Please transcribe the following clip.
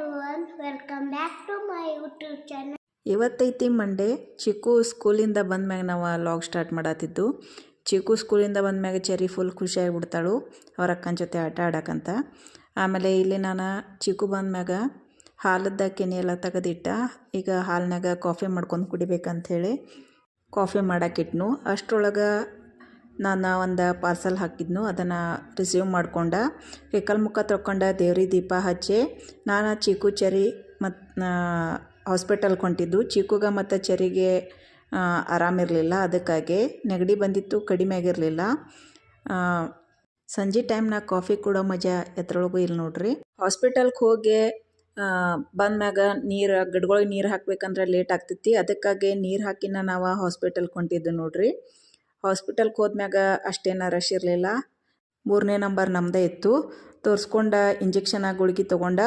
everyone, welcome back to my YouTube channel. ಇವತ್ತೈತಿ Monday. Chikku ಸ್ಕೂಲಿಂದ ಬಂದ್ಮ್ಯಾಗ ನಾವು ಲಾಗ್ ಸ್ಟಾರ್ಟ್ ಮಾಡತ್ತಿದ್ದು. ಚಿಕ್ಕು ಸ್ಕೂಲಿಂದ ಬಂದ್ಮ್ಯಾಗ ಚೆರಿ ಫುಲ್ ಖುಷಿಯಾಗಿಬಿಡ್ತಾಳು ಅವ್ರ ಅಕ್ಕನ ಜೊತೆ ಆಟ ಆಡಕ್ಕಂತ. ಆಮೇಲೆ ಇಲ್ಲಿ ನಾನು ಚಿಕ್ಕು ಬಂದ್ಮ್ಯಾಗ ಹಾಲದ ಕೆನೆ ಎಲ್ಲ ತೆಗೆದಿಟ್ಟ. ಈಗ ಹಾಲಿನಾಗ ಕಾಫಿ ಮಾಡ್ಕೊಂಡು ಕುಡಿಬೇಕಂಥೇಳಿ ಕಾಫಿ ಮಾಡಾಕಿಟ್ನು. ಅಷ್ಟರೊಳಗೆ ನಾನು ಒಂದು ಪಾರ್ಸಲ್ ಹಾಕಿದ್ನು, ಅದನ್ನು ರಿಸೀವ್ ಮಾಡ್ಕೊಂಡ ಕೈಕಾಲು ಮುಖ ತೊಳ್ಕೊಂಡು ದೇವ್ರಿಗೆ ದೀಪ ಹಚ್ಚಿ ನಾನು ಚಿಕ್ಕು ಚೆರಿ ಮತ್ತು ಹಾಸ್ಪಿಟಲ್ಗೆ ಹೊಂಟಿದ್ದು. ಚಿಕ್ಕುಗೆ ಮತ್ತು ಚೆರಿಗೆ ಆರಾಮಿರಲಿಲ್ಲ, ಅದಕ್ಕಾಗಿ ನೆಗಡಿ ಬಂದಿತ್ತು, ಕಡಿಮೆ ಆಗಿರಲಿಲ್ಲ. ಸಂಜೆ ಟೈಮ್ನಾಗ ಕಾಫಿ ಕೊಡೋ ಮಜಾ ಎತ್ರೊಳಗೂ ಇಲ್ಲ ನೋಡ್ರಿ. ಹಾಸ್ಪಿಟಲ್ಗೆ ಹೋಗಿ ಬಂದ್ಮ್ಯಾಗ ಗಿಡಗಳಿಗೆ ನೀರು ಹಾಕ್ಬೇಕಂದ್ರೆ ಲೇಟ್ ಆಗ್ತೈತಿ, ಅದಕ್ಕಾಗಿ ನೀರು ಹಾಕಿನ ನಾವು ಹಾಸ್ಪಿಟಲ್ಗೆ ಹೊಂಟಿದ್ದು ನೋಡ್ರಿ. ಹಾಸ್ಪಿಟಲ್ಗೆ ಹೋದ್ಮ್ಯಾಗ ಅಷ್ಟೇನ ರಶ್ ಇರಲಿಲ್ಲ. 3ನೇ ನಂಬರ್ ನಮ್ಮದೇ ಇತ್ತು. ತೋರಿಸ್ಕೊಂಡ ಇಂಜೆಕ್ಷನ್ ಗುಳಿಗೆ ತೊಗೊಂಡ